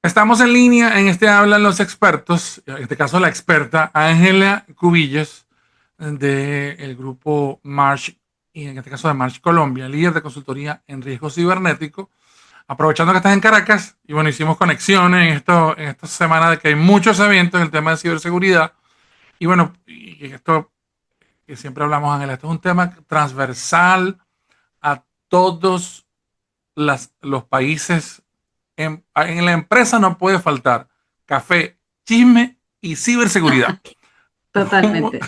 Estamos en línea, en este hablan los expertos, en este caso la experta Ángela Cubillos del grupo March, y en este caso de March Colombia, líder de consultoría en riesgo cibernético. Aprovechando que estás en Caracas, y bueno, hicimos conexiones en esta semana de que hay muchos eventos en el tema de ciberseguridad, y bueno, y esto que siempre hablamos, Ángela, esto es un tema transversal a todos los países. En la empresa no puede faltar café, chisme y ciberseguridad. Totalmente.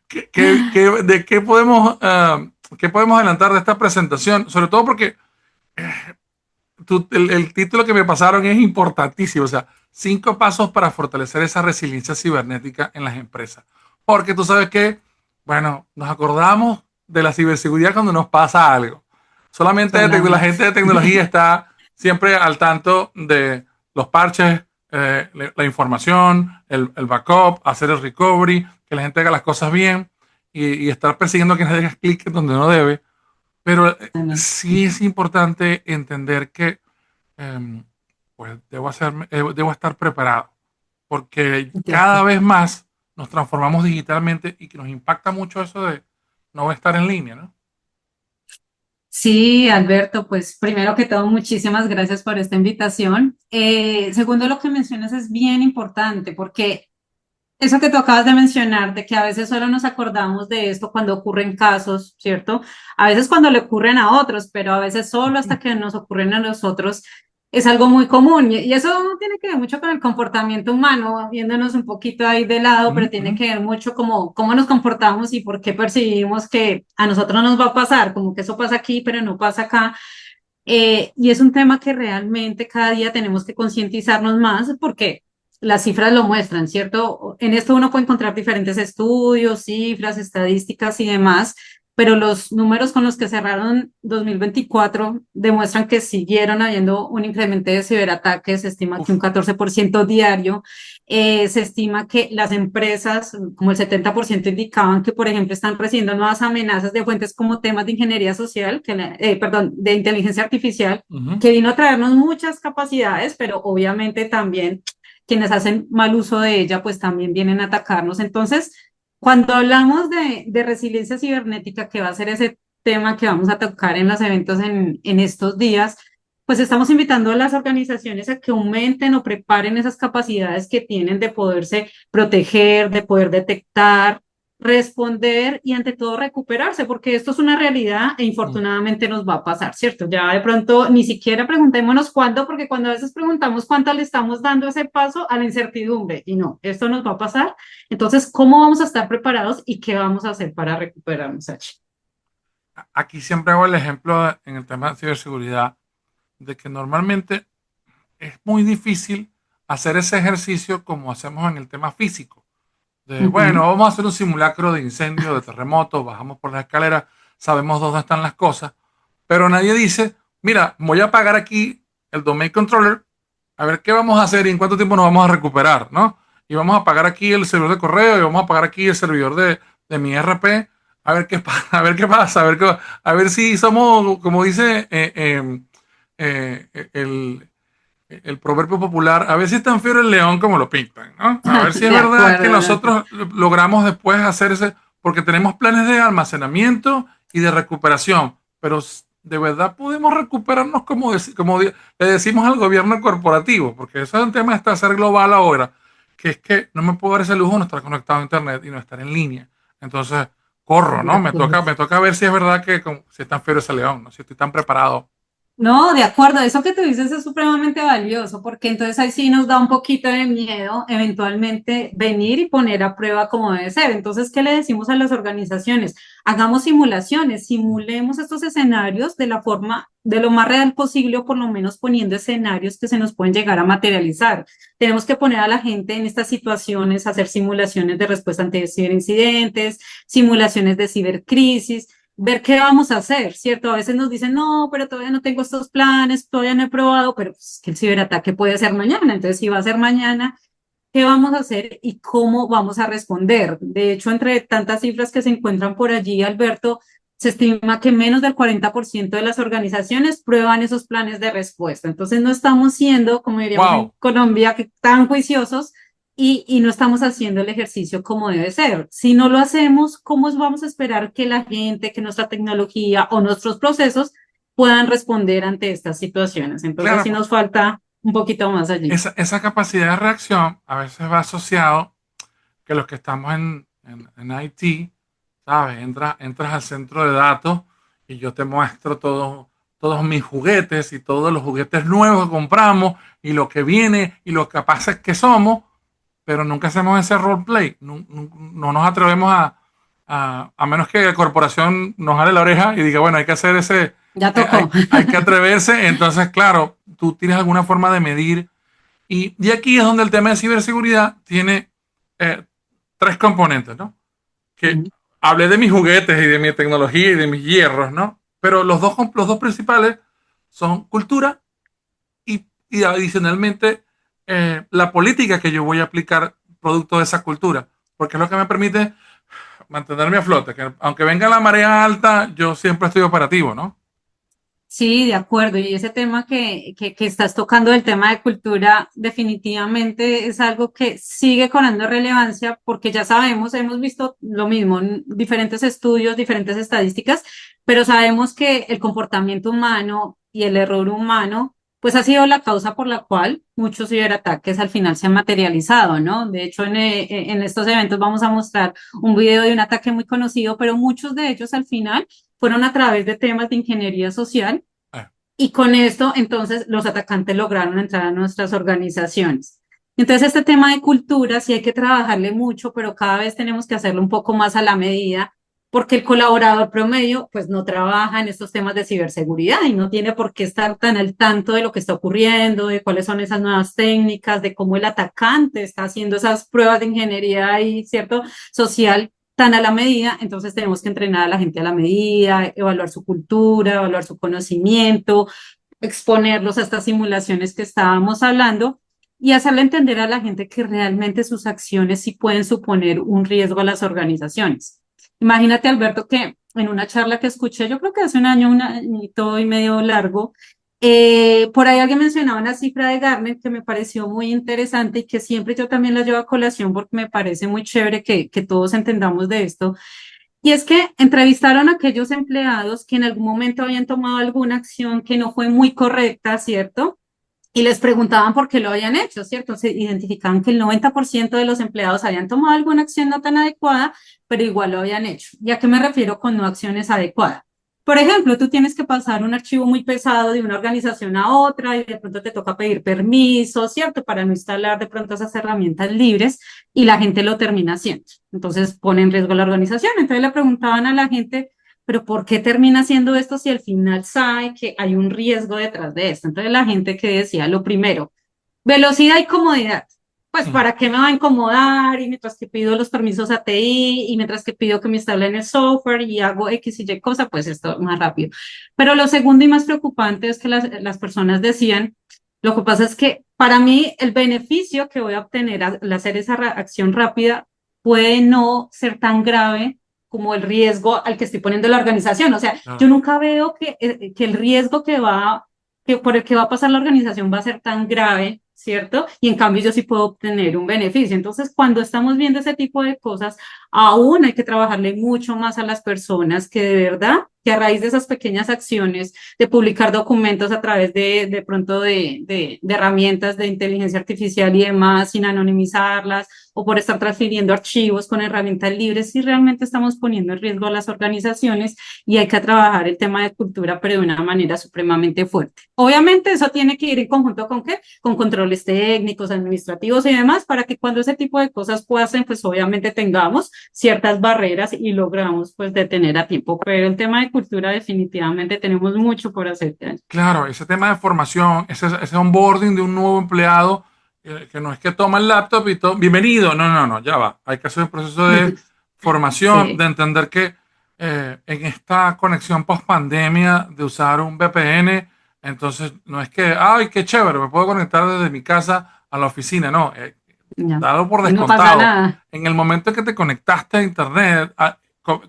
¿De qué podemos adelantar de esta presentación? Sobre todo porque el título que me pasaron es importantísimo. O sea, 5 pasos para fortalecer esa resiliencia cibernética en las empresas. Porque tú sabes que, bueno, nos acordamos de la ciberseguridad cuando nos pasa algo. La gente Solamente. de tecnología está siempre al tanto de los parches, la información, el backup, hacer el recovery, que la gente haga las cosas bien y estar persiguiendo que nadie haga clic donde no debe. Pero sí es importante entender que eh, pues debo estar preparado, porque De cada acuerdo. vez más nos transformamos digitalmente y que nos impacta mucho eso de no estar en línea, ¿no? Sí, Alberto, pues primero que todo, muchísimas gracias por esta invitación. Segundo, lo que mencionas es bien importante porque eso que tú acabas de mencionar, de que a veces solo nos acordamos de esto cuando ocurren casos, ¿cierto? A veces cuando le ocurren a otros, pero a veces solo hasta que nos ocurren a nosotros es algo muy común. Y eso no tiene que ver mucho con el comportamiento humano, viéndonos un poquito ahí de lado, pero tiene que ver mucho como cómo nos comportamos y por qué percibimos que a nosotros nos va a pasar, como que eso pasa aquí, pero no pasa acá. Y es un tema que realmente cada día tenemos que concientizarnos más porque las cifras lo muestran, ¿cierto? En esto uno puede encontrar diferentes estudios, cifras, estadísticas y demás, pero los números con los que cerraron 2024 demuestran que siguieron habiendo un incremento de ciberataques, se estima que un Uf. 14% diario. Se estima que las empresas, como el 70% indicaban que, por ejemplo, están recibiendo nuevas amenazas de fuentes como temas de ingeniería social, perdón, de inteligencia artificial, Ujú. que vino a traernos muchas capacidades, pero obviamente también quienes hacen mal uso de ella, pues también vienen a atacarnos. Entonces, cuando hablamos de resiliencia cibernética, que va a ser ese tema que vamos a tocar en los eventos en estos días, pues estamos invitando a las organizaciones a que aumenten o preparen esas capacidades que tienen de poderse proteger, de poder detectar, responder y ante todo recuperarse, porque esto es una realidad e infortunadamente nos va a pasar, ¿cierto? Ya de pronto ni siquiera preguntémonos cuándo, porque cuando a veces preguntamos cuánto le estamos dando ese paso a la incertidumbre y no, esto nos va a pasar. Entonces, ¿cómo vamos a estar preparados y qué vamos a hacer para recuperarnos, Sachi? Aquí siempre hago el ejemplo en el tema de ciberseguridad de que normalmente es muy difícil hacer ese ejercicio como hacemos en el tema físico. Bueno, Ujú. vamos a hacer un simulacro de incendio, de terremoto, bajamos por la escalera, sabemos dónde están las cosas, pero nadie dice, mira, voy a apagar aquí el domain controller, a ver qué vamos a hacer y en cuánto tiempo nos vamos a recuperar, ¿no? Y vamos a apagar aquí el servidor de correo y vamos a apagar aquí el servidor de mi RP, a ver qué, a ver qué pasa, a ver si somos, como dice el proverbio popular, a ver si es tan fiero el león como lo pintan, ¿no? A ver si es De verdad que acuerdo, de acuerdo. nosotros logramos después hacer ese, porque tenemos planes de almacenamiento y de recuperación, pero de verdad podemos recuperarnos le decimos al gobierno corporativo, porque eso es un tema de ser global ahora, que es que no me puedo dar ese lujo de no estar conectado a internet y no estar en línea. Entonces, corro, De ¿no? acuerdo. Me toca ver si es verdad que si es tan fiero ese león, ¿no? Si estoy tan preparado. No, de acuerdo, eso que tú dices es supremamente valioso, porque entonces ahí sí nos da un poquito de miedo eventualmente venir y poner a prueba como debe ser. Entonces, ¿qué le decimos a las organizaciones? Hagamos simulaciones, simulemos estos escenarios de la forma, de lo más real posible, o por lo menos poniendo escenarios que se nos pueden llegar a materializar. Tenemos que poner a la gente en estas situaciones, hacer simulaciones de respuesta ante ciberincidentes, simulaciones de cibercrisis, ver qué vamos a hacer, ¿cierto? A veces nos dicen, no, pero todavía no tengo estos planes, todavía no he probado, pero pues, que el ciberataque puede ser mañana. Entonces, si va a ser mañana, ¿qué vamos a hacer y cómo vamos a responder? De hecho, entre tantas cifras que se encuentran por allí, Alberto, se estima que menos del 40% de las organizaciones prueban esos planes de respuesta. Entonces no estamos siendo, como diríamos en Wow. Colombia, que tan juiciosos y no estamos haciendo el ejercicio como debe ser. Si no lo hacemos, ¿cómo vamos a esperar que la gente, que nuestra tecnología o nuestros procesos puedan responder ante estas situaciones? Entonces sí Claro, nos falta un poquito más allí. esa capacidad de reacción a veces va asociado que los que estamos en IT, ¿sabes? Entras al centro de datos y yo te muestro todos mis juguetes y todos los juguetes nuevos que compramos y lo que viene y lo capaces que somos, pero nunca hacemos ese roleplay. No, no nos atrevemos a menos que la corporación nos jale la oreja y diga, bueno, hay que hacer ese, Ya tocó. hay que atreverse. Entonces, claro, tú tienes alguna forma de medir. Y aquí es donde el tema de ciberseguridad tiene eh, tres componentes, ¿no? Que hablé de mis juguetes y de mi tecnología y de mis hierros, ¿no? Pero los dos principales son cultura y adicionalmente la política que yo voy a aplicar producto de esa cultura, porque es lo que me permite mantenerme a flote, que aunque venga la marea alta, yo siempre estoy operativo, ¿no? Sí, de acuerdo. Y ese tema que estás tocando, el tema de cultura, definitivamente es algo que sigue cobrando relevancia porque ya sabemos, hemos visto lo mismo en diferentes estudios, diferentes estadísticas, pero sabemos que el comportamiento humano y el error humano, pues ha sido la causa por la cual muchos ciberataques al final se han materializado, ¿no? De hecho, en estos eventos vamos a mostrar un video de un ataque muy conocido, pero muchos de ellos al final fueron a través de temas de ingeniería social Eh, y con esto entonces los atacantes lograron entrar a nuestras organizaciones. Entonces este tema de cultura sí hay que trabajarle mucho, pero cada vez tenemos que hacerlo un poco más a la medida porque el colaborador promedio pues no trabaja en estos temas de ciberseguridad y no tiene por qué estar tan al tanto de lo que está ocurriendo, de cuáles son esas nuevas técnicas, de cómo el atacante está haciendo esas pruebas de ingeniería y cierto social tan a la medida, entonces tenemos que entrenar a la gente a la medida, evaluar su cultura, evaluar su conocimiento, exponerlos a estas simulaciones que estábamos hablando y hacerle entender a la gente que realmente sus acciones sí pueden suponer un riesgo a las organizaciones. Imagínate, Alberto, que en una charla que escuché, yo creo que hace un añito y medio largo, por ahí alguien mencionaba una cifra de Gartner que me pareció muy interesante y que siempre yo también la llevo a colación porque me parece muy chévere que todos entendamos de esto. Y es que entrevistaron a aquellos empleados que en algún momento habían tomado alguna acción que no fue muy correcta, ¿cierto? Y les preguntaban por qué lo habían hecho, ¿cierto? Se identificaban que el 90% de los empleados habían tomado alguna acción no tan adecuada, pero igual lo habían hecho. ¿Y a qué me refiero con no acciones adecuadas? Por ejemplo, tú tienes que pasar un archivo muy pesado de una organización a otra y de pronto te toca pedir permiso, ¿cierto? Para no instalar de pronto esas herramientas libres y la gente lo termina haciendo. Entonces pone en riesgo la organización. Entonces le preguntaban a la gente, pero ¿por qué termina haciendo esto si al final sabe que hay un riesgo detrás de esto? Entonces la gente que decía, lo primero, velocidad y comodidad. Pues mm, para qué me va a incomodar y mientras que pido los permisos ATI y mientras que pido que me instalen el software y hago X y Y cosa, pues esto más rápido. Pero lo segundo y más preocupante es que las personas decían, lo que pasa es que para mí el beneficio que voy a obtener al hacer esa acción rápida puede no ser tan grave como el riesgo al que estoy poniendo la organización. O sea, yo claro. nunca veo que el riesgo que por el que va a pasar la organización va a ser tan grave, ¿cierto? Y en cambio yo sí puedo obtener un beneficio. Entonces, cuando estamos viendo ese tipo de cosas, aún hay que trabajarle mucho más a las personas que de verdad, que a raíz de esas pequeñas acciones de publicar documentos a través de pronto de herramientas de inteligencia artificial y demás, sin anonimizarlas, o por estar transfiriendo archivos con herramientas libres, si realmente estamos poniendo en riesgo a las organizaciones y hay que trabajar el tema de cultura, pero de una manera supremamente fuerte. Obviamente eso tiene que ir en conjunto con qué? Con controles técnicos, administrativos y demás, para que cuando ese tipo de cosas pasen, pues obviamente tengamos ciertas barreras y logramos pues detener a tiempo. Pero el tema de cultura definitivamente tenemos mucho por hacer. Claro, ese tema de formación, ese onboarding de un nuevo empleado, que no es que toma el laptop y todo, bienvenido, no, no, no, ya va. Hay que hacer un proceso de formación, de Sí, entender que en esta conexión post pandemia de usar un VPN, entonces no es que, ay, qué chévere, me puedo conectar desde mi casa a la oficina, no, ya. dado por Y no pasa descontado. nada. En el momento en que te conectaste a internet,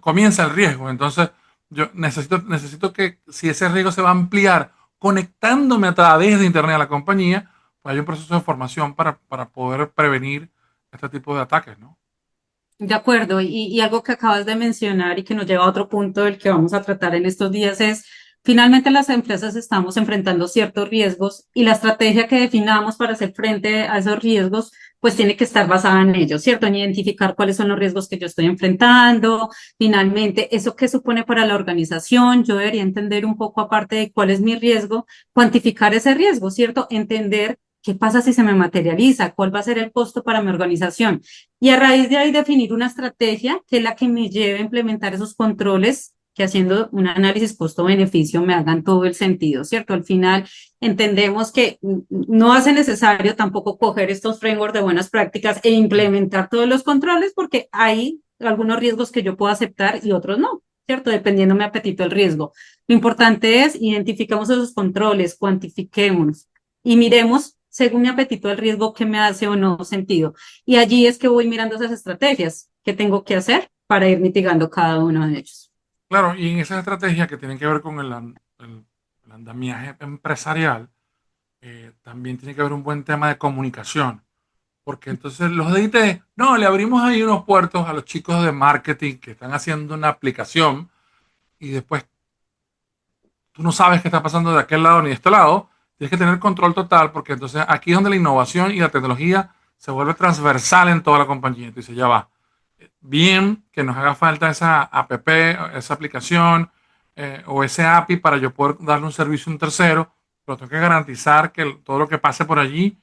comienza el riesgo. Entonces, yo necesito que si ese riesgo se va a ampliar conectándome a través de Internet a la compañía, pues hay un proceso de formación para poder prevenir este tipo de ataques, ¿no? De acuerdo, y algo que acabas de mencionar y que nos lleva a otro punto del que vamos a tratar en estos días es, finalmente las empresas estamos enfrentando ciertos riesgos y la estrategia que definamos para hacer frente a esos riesgos, pues tiene que estar basada en ellos, ¿cierto? En identificar cuáles son los riesgos que yo estoy enfrentando, finalmente, eso qué supone para la organización, yo debería entender un poco aparte de cuál es mi riesgo, cuantificar ese riesgo, ¿cierto? Entender qué pasa si se me materializa, cuál va a ser el costo para mi organización y a raíz de ahí definir una estrategia que es la que me lleve a implementar esos controles que haciendo un análisis costo-beneficio me hagan todo el sentido, ¿cierto? Al final entendemos que no hace necesario tampoco coger estos frameworks de buenas prácticas e implementar todos los controles porque hay algunos riesgos que yo puedo aceptar y otros no, ¿cierto? Dependiendo mi apetito el riesgo. Lo importante es identificamos esos controles, cuantifiquemos y miremos según mi apetito el riesgo que me hace o no sentido. Y allí es que voy mirando esas estrategias que tengo que hacer para ir mitigando cada uno de ellos. Claro, y en esas estrategias que tienen que ver con el andamiaje empresarial, también tiene que haber un buen tema de comunicación. Porque entonces los de IT, no, le abrimos ahí unos puertos a los chicos de marketing que están haciendo una aplicación y después tú no sabes qué está pasando de aquel lado ni de este lado. Tienes que tener control total porque entonces aquí es donde la innovación y la tecnología se vuelve transversal en toda la compañía. Entonces ya va. Bien que nos haga falta esa app, esa aplicación o ese API para yo poder darle un servicio a un tercero, pero tengo que garantizar que todo lo que pase por allí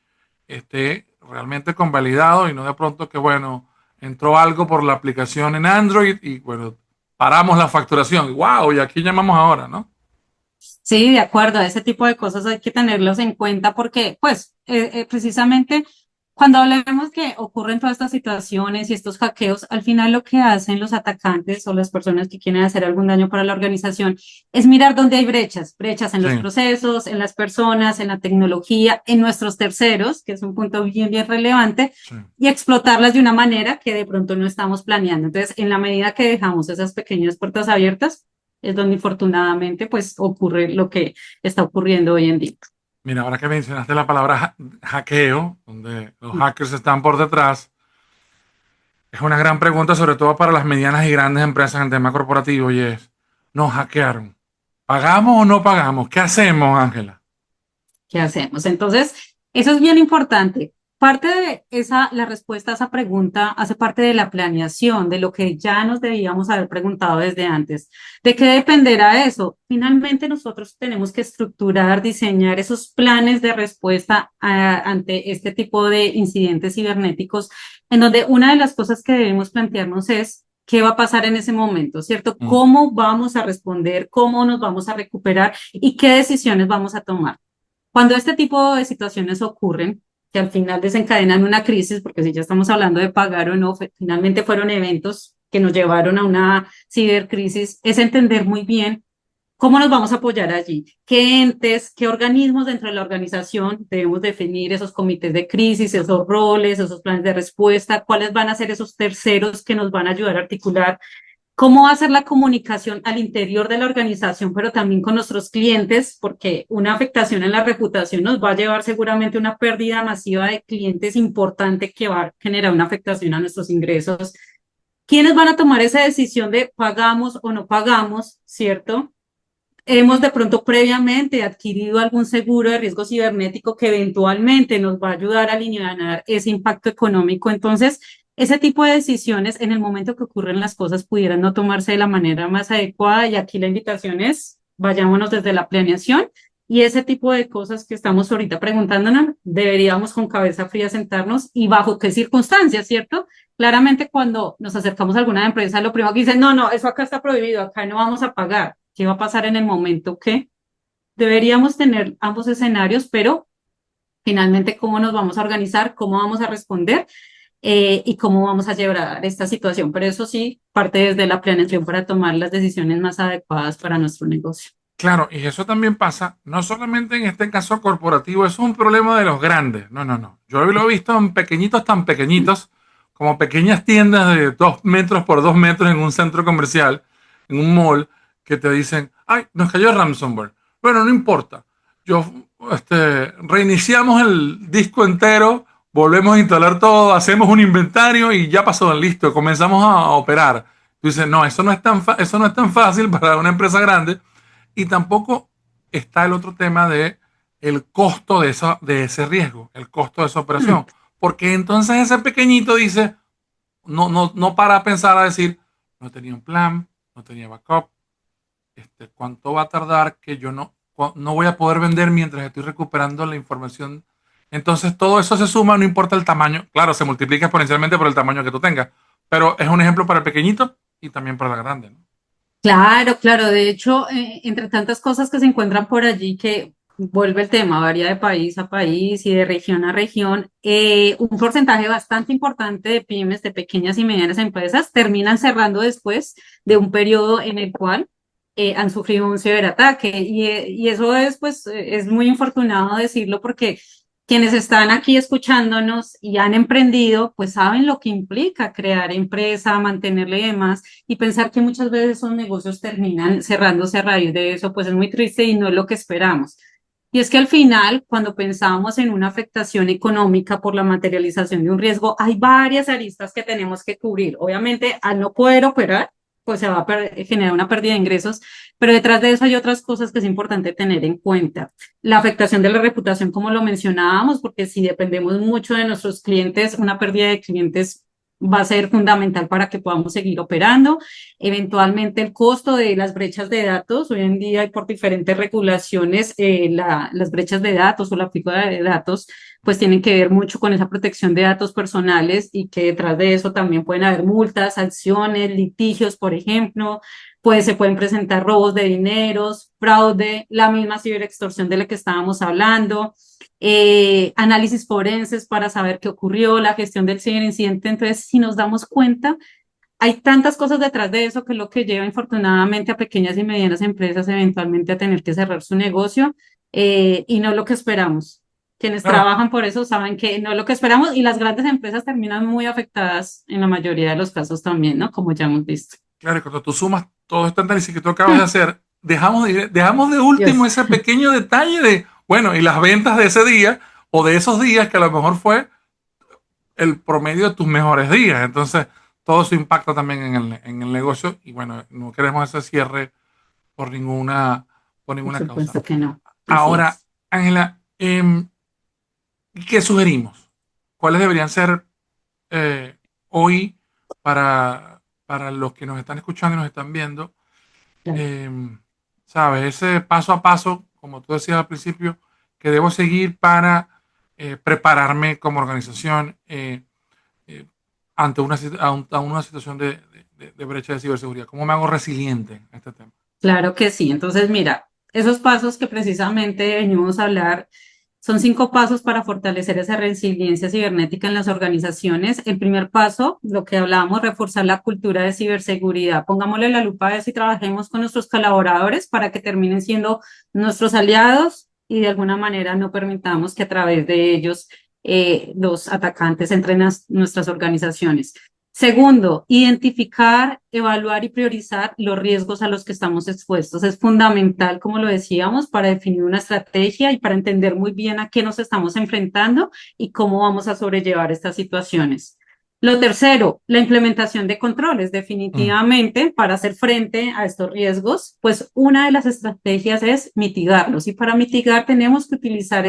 esté realmente convalidado y no de pronto que, bueno, entró algo por la aplicación en Android y, bueno, paramos la facturación. ¡Wow! Y aquí llamamos ahora, ¿no? Sí, de acuerdo, ese tipo de cosas hay que tenerlos en cuenta porque, pues, precisamente cuando hablemos que ocurren todas estas situaciones y estos hackeos, al final lo que hacen los atacantes o las personas que quieren hacer algún daño para la organización es mirar dónde hay brechas, brechas en Sí, los procesos, en las personas, en la tecnología, en nuestros terceros, que es un punto bien, bien relevante, sí. y explotarlas de una manera que de pronto no estamos planeando. Entonces, en la medida que dejamos esas pequeñas puertas abiertas, es donde infortunadamente pues ocurre lo que está ocurriendo hoy en día. Mira, ahora que mencionaste la palabra hackeo, donde los hackers están por detrás, es una gran pregunta, sobre todo para las medianas y grandes empresas en el tema corporativo, y es, ¿nos hackearon? ¿Pagamos o no pagamos? ¿Qué hacemos, Ángela? ¿Qué hacemos? Entonces, eso es bien importante. Parte de esa, la respuesta a esa pregunta hace parte de la planeación, de lo que ya nos debíamos haber preguntado desde antes. ¿De qué dependerá eso? Finalmente, nosotros tenemos que estructurar, diseñar esos planes de respuesta ante este tipo de incidentes cibernéticos, en donde una de las cosas que debemos plantearnos es qué va a pasar en ese momento, ¿cierto? Mm, ¿Cómo vamos a responder? ¿Cómo nos vamos a recuperar? ¿Y qué decisiones vamos a tomar? Cuando este tipo de situaciones ocurren, que al final desencadenan una crisis, porque si ya estamos hablando de pagar o no, finalmente fueron eventos que nos llevaron a una cibercrisis, es entender muy bien cómo nos vamos a apoyar allí, qué entes, qué organismos dentro de la organización debemos definir esos comités de crisis, esos roles, esos planes de respuesta, cuáles van a ser esos terceros que nos van a ayudar a articular cómo hacer la comunicación al interior de la organización, pero también con nuestros clientes, porque una afectación en la reputación nos va a llevar seguramente a una pérdida masiva de clientes importante que va a generar una afectación a nuestros ingresos. ¿Quiénes van a tomar esa decisión de pagamos o no pagamos, cierto? Hemos de pronto previamente adquirido algún seguro de riesgo cibernético que eventualmente nos va a ayudar a aliviar ese impacto económico. Entonces, ese tipo de decisiones en el momento que ocurren las cosas pudieran no tomarse de la manera más adecuada y aquí la invitación es, vayámonos desde la planeación y ese tipo de cosas que estamos ahorita preguntándonos, deberíamos con cabeza fría sentarnos y bajo qué circunstancias, ¿cierto? Claramente cuando nos acercamos a alguna empresa, lo primero que dicen, no, no, eso acá está prohibido, acá no vamos a pagar. ¿Qué va a pasar en el momento que deberíamos tener ambos escenarios, pero finalmente cómo nos vamos a organizar, cómo vamos a responder y cómo vamos a llevar esta situación? Pero eso sí, parte desde la planeación para tomar las decisiones más adecuadas para nuestro negocio. claro, y eso también pasa, no solamente en este caso corporativo, eso es un problema de los grandes. No, no, no. Yo lo he visto en pequeñitos tan pequeñitos como pequeñas tiendas de 2 metros por 2 metros en un centro comercial, en un mall, que te dicen, ay, nos cayó ransomware. Bueno, no importa. Yo, reiniciamos el disco entero, volvemos a instalar todo, hacemos un inventario y ya pasó, listo, comenzamos a operar. Tú dices, no, eso no es tan fácil para una empresa grande. Y tampoco está el otro tema de el costo de ese riesgo, el costo de esa Mm, operación. Porque entonces ese pequeñito dice, no para a pensar a decir, no tenía un plan, no tenía backup, cuánto va a tardar que yo no voy a poder vender mientras estoy recuperando la información. Entonces todo eso se suma, no importa el tamaño. Claro, se multiplica exponencialmente por el tamaño que tú tengas, pero es un ejemplo para el pequeñito y también para la grande, ¿no? claro, claro. De hecho, entre tantas cosas que se encuentran por allí que vuelve el tema, varía de país a país y de región a región, un porcentaje bastante importante de pymes, de pequeñas y medianas empresas, terminan cerrando después de un periodo en el cual han sufrido un ciberataque. Y eso es, pues, es muy infortunado decirlo porque quienes están aquí escuchándonos y han emprendido, pues saben lo que implica crear empresa, mantenerla y demás, y pensar que muchas veces esos negocios terminan cerrándose a raíz de eso, pues es muy triste y no es lo que esperamos. Y es que al final, cuando pensamos en una afectación económica por la materialización de un riesgo, hay varias aristas que tenemos que cubrir. Obviamente, al no poder operar, pues se va a generar una pérdida de ingresos, pero detrás de eso hay otras cosas que es importante tener en cuenta. La afectación de la reputación, como lo mencionábamos, porque si dependemos mucho de nuestros clientes, una pérdida de clientes va a ser fundamental para que podamos seguir operando. Eventualmente el costo de las brechas de datos, hoy en día y por diferentes regulaciones, las brechas de datos o la fuga de datos, pues tienen que ver mucho con esa protección de datos personales y que detrás de eso también pueden haber multas, sanciones, litigios, por ejemplo, pues se pueden presentar robos de dineros, fraude, la misma ciberextorsión de la que estábamos hablando, análisis forenses para saber qué ocurrió, la gestión del ciberincidente. Entonces, si nos damos cuenta, hay tantas cosas detrás de eso que es lo que lleva infortunadamente a pequeñas y medianas empresas eventualmente a tener que cerrar su negocio y no es lo que esperamos. Quienes Claro, trabajan por eso saben que no es lo que esperamos y las grandes empresas terminan muy afectadas en la mayoría de los casos también, ¿no? Como ya hemos visto. claro, y cuando tú sumas todo este análisis que tú acabas de hacer, dejamos de último Dios. ese pequeño detalle de, bueno, y las ventas de ese día o de esos días que a lo mejor fue el promedio de tus mejores días. Entonces, todo eso impacta también en el negocio y bueno, no queremos ese cierre por por Por ninguna causa. supuesto que no. Así Ahora, es. Ángela, ¿qué sugerimos? ¿Cuáles deberían ser eh, hoy para los que nos están escuchando y nos están viendo? Claro. Eh, ¿Sabes? Ese paso a paso, como tú decías al principio, que debo seguir para prepararme como organización eh, ante a una situación de brecha de ciberseguridad. ¿Cómo me hago resiliente a este tema? Claro que sí. Entonces, mira, esos pasos que precisamente venimos a hablar son 5 pasos para fortalecer esa resiliencia cibernética en las organizaciones. El primer paso, lo que hablábamos, reforzar la cultura de ciberseguridad. Pongámosle la lupa a eso y trabajemos con nuestros colaboradores para que terminen siendo nuestros aliados y de alguna manera no permitamos que a través de ellos los atacantes entren a nuestras organizaciones. Segundo, identificar, evaluar y priorizar los riesgos a los que estamos expuestos. Es fundamental, como lo decíamos, para definir una estrategia y para entender muy bien a qué nos estamos enfrentando y cómo vamos a sobrellevar estas situaciones. Lo tercero, la implementación de controles. Mm, Definitivamente, para hacer frente a estos riesgos, pues una de las estrategias es mitigarlos. Y para mitigar tenemos que utilizar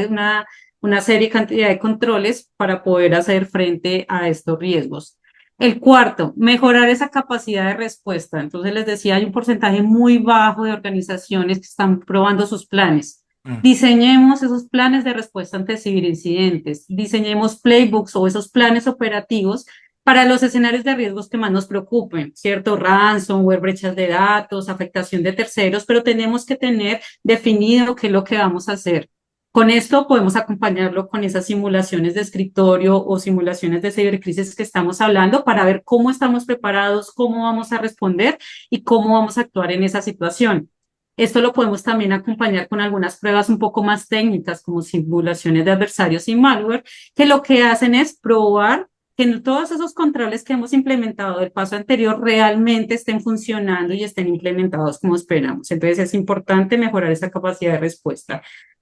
una serie y cantidad de controles para poder hacer frente a estos riesgos. El cuarto, mejorar esa capacidad de respuesta. Entonces les decía, hay un porcentaje muy bajo de organizaciones que están probando sus planes. mm. Diseñemos esos planes de respuesta ante ciberincidentes, diseñemos playbooks o esos planes operativos para los escenarios de riesgos que más nos preocupen, ¿cierto? Ransomware, brechas de datos, afectación de terceros, pero tenemos que tener definido qué es lo que vamos a hacer. Con esto podemos acompañarlo con esas simulaciones de escritorio o simulaciones de cibercrisis que estamos hablando para ver cómo estamos preparados, cómo vamos a responder y cómo vamos a actuar en esa situación. Esto lo podemos también acompañar con algunas pruebas un poco más técnicas, como simulaciones de adversarios y malware, que lo que hacen es probar todos esos controles que hemos implementado del paso anterior realmente estén funcionando y estén implementados como esperamos. Entonces es importante mejorar esa capacidad de respuesta.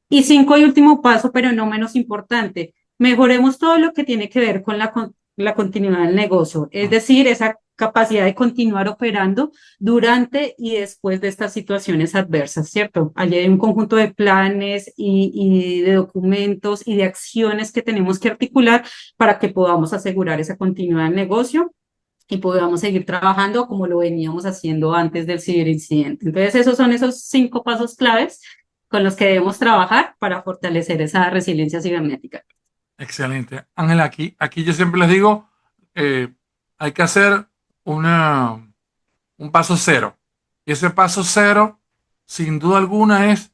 Y cinco y último paso, pero no menos importante, mejoremos todo lo que tiene que ver con la continuidad del negocio, es decir, esa capacidad de continuar operando durante y después de estas situaciones adversas, ¿cierto? Allí hay un conjunto de planes y de documentos y de acciones que tenemos que articular para que podamos asegurar esa continuidad del negocio y podamos seguir trabajando como lo veníamos haciendo antes del ciberincidente. Entonces, esos son esos cinco pasos claves con los que debemos trabajar para fortalecer esa resiliencia cibernética. Excelente. Ángela, aquí yo siempre les digo, hay que hacer una, un paso cero. Y ese paso cero, sin duda alguna, es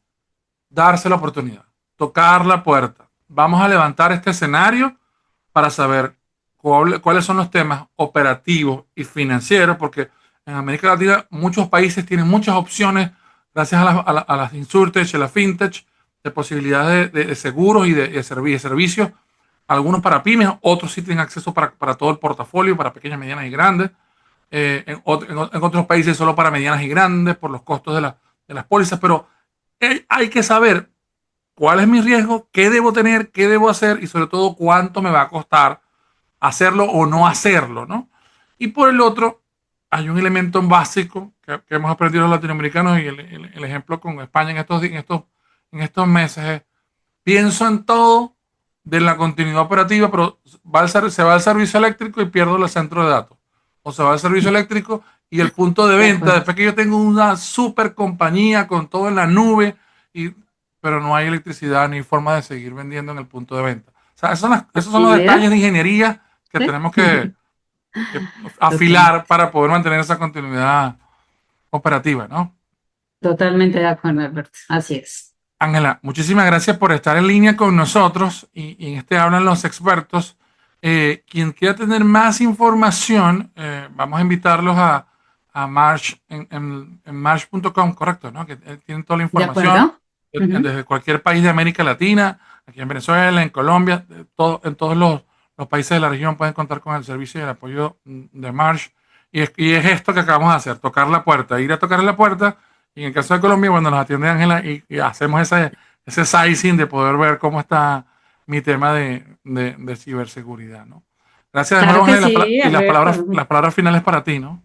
darse la oportunidad, tocar la puerta. Vamos a levantar este escenario para saber cuáles son los temas operativos y financieros, porque en América Latina muchos países tienen muchas opciones, gracias a las insurtech, a la fintech, de posibilidades de seguros y de servicios, algunos para pymes, otros sí tienen acceso para todo el portafolio, para pequeñas, medianas y grandes. En otros países solo para medianas y grandes por los costos de las pólizas, pero hay que saber cuál es mi riesgo, qué debo tener, qué debo hacer y sobre todo cuánto me va a costar hacerlo o no hacerlo, ¿no? Y por el otro, hay un elemento básico que hemos aprendido los latinoamericanos y el ejemplo con España en estos meses es, pienso en todo de la continuidad operativa, pero se va al servicio eléctrico y pierdo el centro de datos. O se va al servicio eléctrico y el punto de De venta, acuerdo. después que yo tengo una super compañía con todo en la nube, pero no hay electricidad ni forma de seguir vendiendo en el punto de venta. O sea, esos son los Actividad, detalles de ingeniería que ¿sí? tenemos que Total, afilar para poder mantener esa continuidad operativa, ¿no? totalmente de acuerdo, Alberto. Así es. Ángela, muchísimas gracias por estar en línea con nosotros y en este hablan los expertos. Quien quiera tener más información, vamos a invitarlos a March en march.com, correcto, ¿no? Que tienen toda la ¿De información acuerdo? Ujú. desde cualquier país de América Latina, aquí en Venezuela, en Colombia, en todos los países de la región pueden contar con el servicio y el apoyo de March. Y es esto que acabamos de hacer, tocar la puerta, ir a tocar la puerta y en el caso de Colombia, cuando nos atiende Ángela y hacemos ese sizing de poder ver cómo está mi tema de ciberseguridad, ¿no? Gracias de Claro nuevo, que Ángela, sí, y Alberto. las palabras finales para ti, ¿no?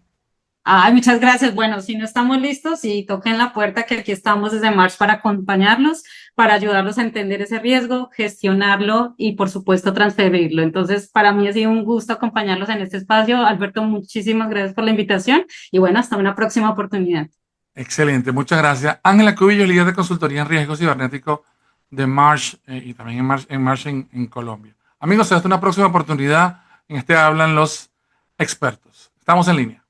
Ay, muchas gracias. Bueno, si no estamos listos, sí, toquen la puerta que aquí estamos desde March para acompañarlos, para ayudarlos a entender ese riesgo, gestionarlo y, por supuesto, transferirlo. Entonces, para mí ha sido un gusto acompañarlos en este espacio. Alberto, muchísimas gracias por la invitación y bueno, hasta una próxima oportunidad. Excelente, muchas gracias. Ángela Cubillo, líder de consultoría en riesgo cibernético de March y también en March en Colombia. Amigos, hasta una próxima oportunidad. En este hablan los expertos. Estamos en línea.